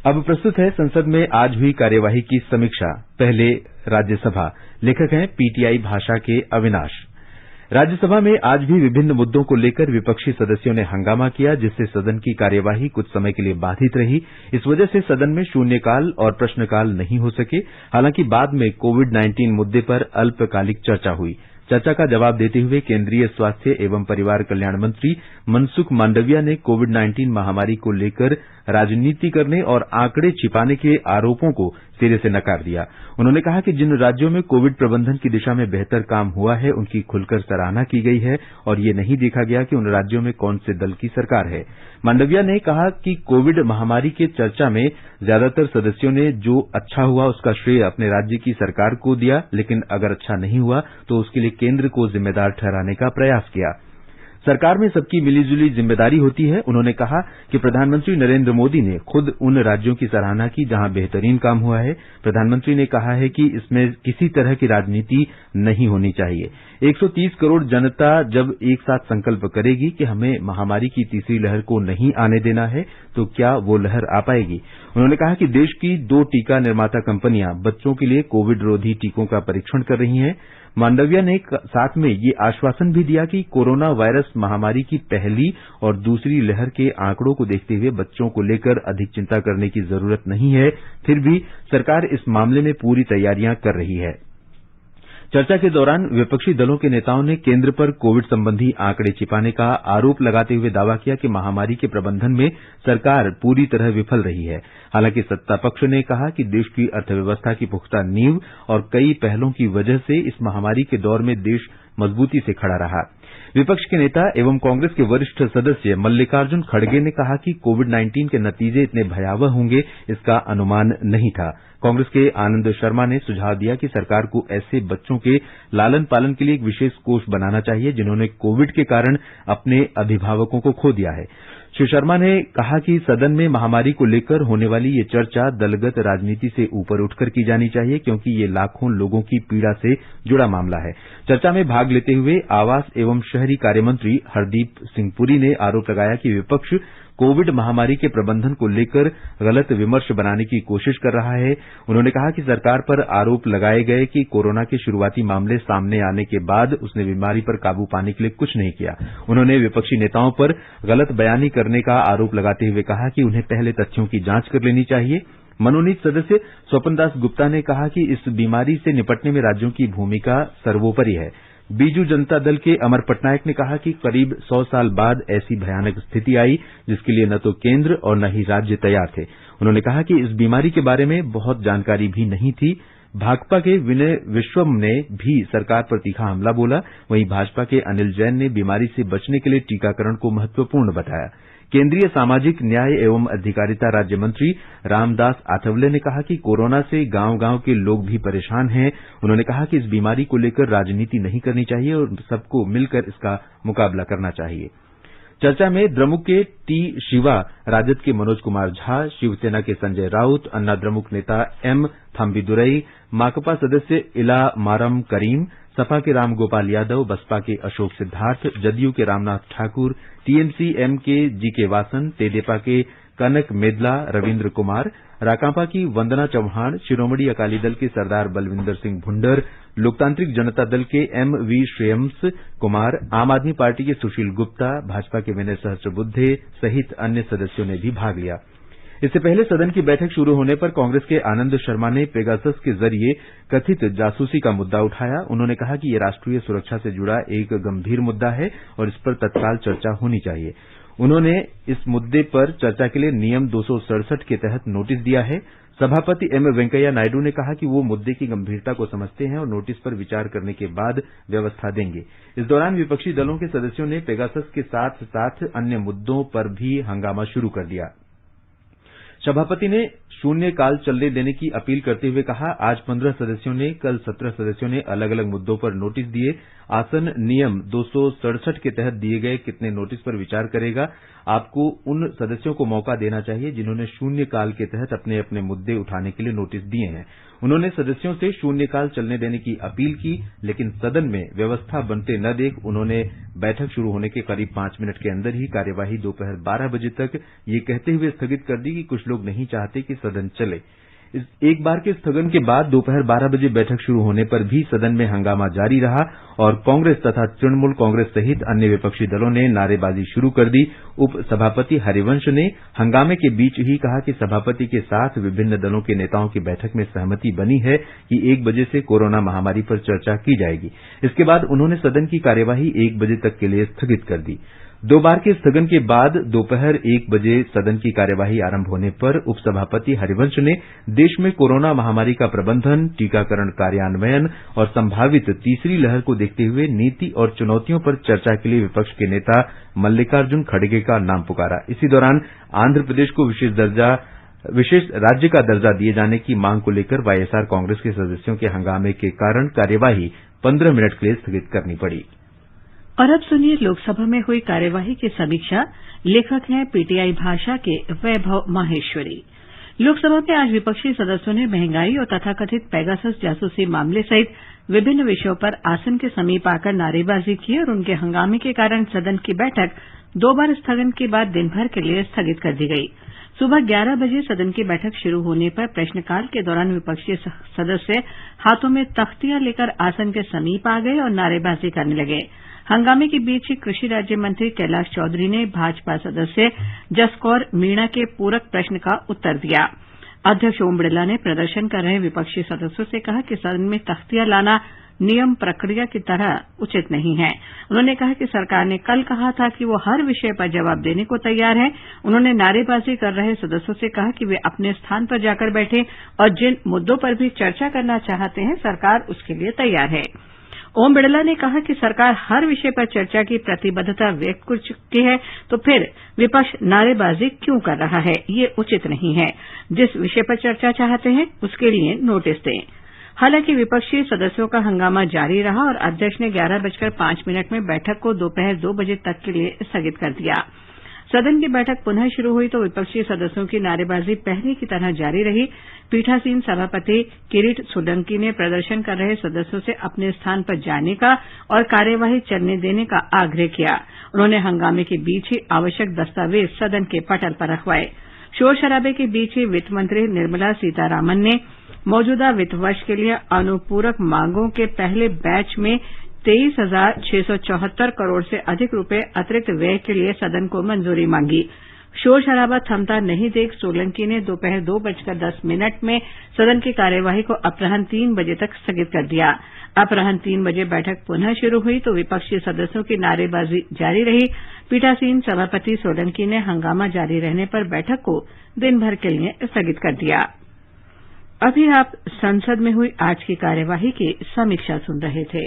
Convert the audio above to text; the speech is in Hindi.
अब प्रस्तुत है संसद में आज हुई कार्यवाही की समीक्षा। पहले राज्यसभा। लेखक हैं पीटीआई भाषा के अविनाश। राज्यसभा में आज भी विभिन्न मुद्दों को लेकर विपक्षी सदस्यों ने हंगामा किया, जिससे सदन की कार्यवाही कुछ समय के लिए बाधित रही। इस वजह से सदन में शून्यकाल और प्रश्नकाल नहीं हो सके। हालांकि बाद में कोविड-19 मुद्दे पर अल्पकालिक चर्चा हुई। चर्चा का जवाब देते हुए केंद्रीय स्वास्थ्य एवं परिवार कल्याण मंत्री मनसुख मांडविया ने कोविड-19 महामारी को लेकर राजनीति करने और आंकड़े छिपाने के आरोपों को सिरे से नकार दिया। उन्होंने कहा कि जिन राज्यों में कोविड प्रबंधन की दिशा में बेहतर काम हुआ है, उनकी खुलकर सराहना की गई है और ये नहीं देखा गया कि उन राज्यों में कौन से दल की सरकार है। मांडविया ने कहा कि कोविड महामारी के चर्चा में ज्यादातर सदस्यों ने जो अच्छा हुआ उसका श्रेय अपने राज्य की सरकार को दिया, लेकिन अगर अच्छा नहीं हुआ तो उसके लिए केंद्र को जिम्मेदार ठहराने का प्रयास किया। सरकार में सबकी मिलीजुली जिम्मेदारी होती है। उन्होंने कहा कि प्रधानमंत्री नरेंद्र मोदी ने खुद उन राज्यों की सराहना की जहां बेहतरीन काम हुआ है। प्रधानमंत्री ने कहा है कि इसमें किसी तरह की राजनीति नहीं होनी चाहिए। 130 करोड़ जनता जब एक साथ संकल्प करेगी कि हमें महामारी की तीसरी लहर को नहीं आने देना है, तो क्या वो लहर आ पाएगी? उन्होंने कहा कि देश की 2 टीका निर्माता कंपनियां बच्चों के लिए कोविड रोधी टीकों का परीक्षण कर रही हैं। मांडविया ने साथ में ये आश्वासन भी दिया कि कोरोना वायरस महामारी की पहली और दूसरी लहर के आंकड़ों को देखते हुए बच्चों को लेकर अधिक चिंता करने की जरूरत नहीं है। फिर भी सरकार इस मामले में पूरी तैयारियां कर रही है। चर्चा के दौरान विपक्षी दलों के नेताओं ने केंद्र पर कोविड संबंधी आंकड़े छिपाने का आरोप लगाते हुए दावा किया कि महामारी के प्रबंधन में सरकार पूरी तरह विफल रही है। हालांकि सत्ता पक्ष ने कहा कि देश की अर्थव्यवस्था की पुख्ता नींव और कई पहलों की वजह से इस महामारी के दौर में देश मजबूती से खड़ा रहा। विपक्ष के नेता एवं कांग्रेस के वरिष्ठ सदस्य मल्लिकार्जुन खड़गे ने कहा कि कोविड-19 के नतीजे इतने भयावह होंगे, इसका अनुमान नहीं था। कांग्रेस के आनंद शर्मा ने सुझाव दिया कि सरकार को ऐसे बच्चों के लालन पालन के लिए एक विशेष कोष बनाना चाहिए जिन्होंने कोविड के कारण अपने अभिभावकों को खो दिया है। श्री शर्मा ने कहा कि सदन में महामारी को लेकर होने वाली ये चर्चा दलगत राजनीति से ऊपर उठकर की जानी चाहिए, क्योंकि ये लाखों लोगों की पीड़ा से जुड़ा मामला है। चर्चा में भाग लेते हुए आवास एवं शहरी कार्य मंत्री हरदीप सिंह पुरी ने आरोप लगाया कि विपक्ष कोविड महामारी के प्रबंधन को लेकर गलत विमर्श बनाने की कोशिश कर रहा है। उन्होंने कहा कि सरकार पर आरोप लगाए गए कि कोरोना के शुरुआती मामले सामने आने के बाद उसने बीमारी पर काबू पाने के लिए कुछ नहीं किया। उन्होंने विपक्षी नेताओं पर गलत बयानी करने का आरोप लगाते हुए कहा कि उन्हें पहले तथ्यों की जांच कर लेनी चाहिए। मनोनीत सदस्य स्वपन दास गुप्ता ने कहा कि इस बीमारी से निपटने में राज्यों की भूमिका सर्वोपरि है। बीजू जनता दल के अमर पटनायक ने कहा कि करीब 100 साल बाद ऐसी भयानक स्थिति आई जिसके लिए न तो केंद्र और न ही राज्य तैयार थे। उन्होंने कहा कि इस बीमारी के बारे में बहुत जानकारी भी नहीं थी। भाकपा के विनय विश्वम ने भी सरकार पर तीखा हमला बोला। वहीं भाजपा के अनिल जैन ने बीमारी से बचने के लिए टीकाकरण को महत्वपूर्ण बताया। केंद्रीय सामाजिक न्याय एवं अधिकारिता राज्य मंत्री रामदास आठवले ने कहा कि कोरोना से गांव-गांव के लोग भी परेशान हैं। उन्होंने कहा कि इस बीमारी को लेकर राजनीति नहीं करनी चाहिए और सबको मिलकर इसका मुकाबला करना चाहिए। चर्चा में द्रमुक के टी शिवा, राजद के मनोज कुमार झा, शिवसेना के संजय राउत, अन्ना द्रमुक नेता एम थम्बीदुरई, माकपा सदस्य इला मारम करीम, सपा के रामगोपाल यादव, बसपा के अशोक सिद्धार्थ, जदयू के रामनाथ ठाकुर, टीएमसी एम के जीके वासन, तेदेपा के कनक मेदला, रविन्द्र कुमार, राकांपा की वंदना चौहान, शिरोमणि अकाली दल के सरदार बलविंदर सिंह भुंडर, लोकतांत्रिक जनता दल के एमवी श्रेयम्स कुमार, आम आदमी पार्टी के सुशील गुप्ता, भाजपा के विनय सहस्त्रबुद्धे सहित अन्य सदस्यों ने भी भाग लिया। इससे पहले सदन की बैठक शुरू होने पर कांग्रेस के आनंद शर्मा ने पेगासस के जरिए कथित जासूसी का मुद्दा उठाया। उन्होंने कहा कि यह राष्ट्रीय सुरक्षा से जुड़ा एक गंभीर मुद्दा है और इस पर तत्काल चर्चा होनी चाहिए। उन्होंने इस मुद्दे पर चर्चा के लिए नियम 267 के तहत नोटिस दिया है। सभापति एम वेंकैया नायडू ने कहा कि वो मुद्दे की गंभीरता को समझते हैं और नोटिस पर विचार करने के बाद व्यवस्था देंगे। इस दौरान विपक्षी दलों के सदस्यों ने पेगासस के साथ साथ अन्य मुद्दों पर भी हंगामा शुरू कर दिया। सभापति ने शून्यकाल चलने देने की अपील करते हुए कहा, आज 15 सदस्यों ने, कल 17 सदस्यों ने अलग अलग मुद्दों पर नोटिस दिए। आसन नियम 267 के तहत दिए गए कितने नोटिस पर विचार करेगा। आपको उन सदस्यों को मौका देना चाहिए जिन्होंने शून्यकाल के तहत अपने अपने मुद्दे उठाने के लिए नोटिस दिए हैं। उन्होंने सदस्यों से शून्यकाल चलने देने की अपील की, लेकिन सदन में व्यवस्था बनते न देख उन्होंने बैठक शुरू होने के करीब 5 मिनट के अंदर ही कार्यवाही दोपहर 12 बजे तक ये कहते हुए स्थगित कर दी कि कुछ लोग नहीं चाहते कि सदन चले। एक बार के स्थगन के बाद दोपहर 12 बजे बैठक शुरू होने पर भी सदन में हंगामा जारी रहा और कांग्रेस तथा तृणमूल कांग्रेस सहित अन्य विपक्षी दलों ने नारेबाजी शुरू कर दी। उप सभापति हरिवंश ने हंगामे के बीच ही कहा कि सभापति के साथ विभिन्न दलों के नेताओं की बैठक में सहमति बनी है कि 1 बजे से कोरोना महामारी पर चर्चा की जाएगी। इसके बाद उन्होंने सदन की कार्यवाही 1 बजे तक के लिए स्थगित कर दी। 2 बार के स्थगन के बाद दोपहर 1 बजे सदन की कार्यवाही आरंभ होने पर उपसभापति हरिवंश ने देश में कोरोना महामारी का प्रबंधन, टीकाकरण कार्यान्वयन और संभावित तीसरी लहर को देखते हुए नीति और चुनौतियों पर चर्चा के लिए विपक्ष के नेता मल्लिकार्जुन खड़गे का नाम पुकारा। इसी दौरान आंध्र प्रदेश को विशेष राज्य का दर्जा दिए जाने की मांग को लेकर वाईएसआर कांग्रेस के सदस्यों के हंगामे के कारण कार्यवाही 15 मिनट के लिए स्थगित करनी पड़ी। और अब सुनिए लोकसभा में हुई कार्यवाही की समीक्षा। लेखक हैं पीटीआई भाषा के वैभव माहेश्वरी। लोकसभा में आज विपक्षी सदस्यों ने महंगाई और तथाकथित पेगासस जासूसी मामले सहित विभिन्न विषयों पर आसन के समीप आकर नारेबाजी की और उनके हंगामे के कारण सदन की बैठक 2 बार स्थगन के बाद दिन भर के लिए स्थगित कर दी गई। सुबह 11 बजे सदन की बैठक शुरू होने पर प्रश्नकाल के दौरान विपक्षी सदस्य हाथों में तख्तियां लेकर आसन के समीप आ गए और नारेबाजी करने लगे। हंगामे के बीच ही कृषि राज्य मंत्री कैलाश चौधरी ने भाजपा सदस्य जसकौर मीणा के पूरक प्रश्न का उत्तर दिया। अध्यक्ष ओम बिड़ला ने प्रदर्शन कर रहे विपक्षी सदस्यों से कहा कि सदन में तख्तियां लाना नियम प्रक्रिया की तरह उचित नहीं है। उन्होंने कहा कि सरकार ने कल कहा था कि वो हर विषय पर जवाब देने को तैयार है। उन्होंने नारेबाजी कर रहे सदस्यों से कहा कि वे अपने स्थान पर जाकर बैठें और जिन मुद्दों पर भी चर्चा करना चाहते हैं सरकार उसके लिए तैयार है। ओम बिड़ला ने कहा कि सरकार हर विषय पर चर्चा की प्रतिबद्धता व्यक्त कर चुकी है, तो फिर विपक्ष नारेबाजी क्यों कर रहा है, ये उचित नहीं है। जिस विषय पर चर्चा चाहते हैं उसके लिए नोटिस दें। हालांकि विपक्षी सदस्यों का हंगामा जारी रहा और अध्यक्ष ने 11:05 में बैठक को दोपहर 2 बजे तक के लिए स्थगित कर दिया। सदन की बैठक पुनः शुरू हुई तो विपक्षी सदस्यों की नारेबाजी पहले की तरह जारी रही। पीठासीन सभापति किरीट सोलंकी ने प्रदर्शन कर रहे सदस्यों से अपने स्थान पर जाने का और कार्यवाही चलने देने का आग्रह किया। उन्होंने हंगामे के बीच ही आवश्यक दस्तावेज सदन के पटल पर रखवाए। शोर शराबे के बीच ही वित्त मंत्री निर्मला सीतारामन ने मौजूदा वित्त वर्ष के लिए अनुपूरक मांगों के पहले बैच में 23,674 करोड़ से अधिक रुपए अतिरिक्त व्यय के लिए सदन को मंजूरी मांगी। शोर शराबा थमता नहीं देख सोलंकी ने दोपहर 2:10 में सदन की कार्यवाही को अपराह्न 3 बजे तक स्थगित कर दिया। अपराह्न 3 बजे बैठक पुनः शुरू हुई तो विपक्षी सदस्यों की नारेबाजी जारी रही। पीठासीन सभापति सोलंकी ने हंगामा जारी रहने पर बैठक को दिन भर के लिए स्थगित कर दिया। अभी आप संसद में हुई आज की कार्यवाही की समीक्षा सुन रहे थे।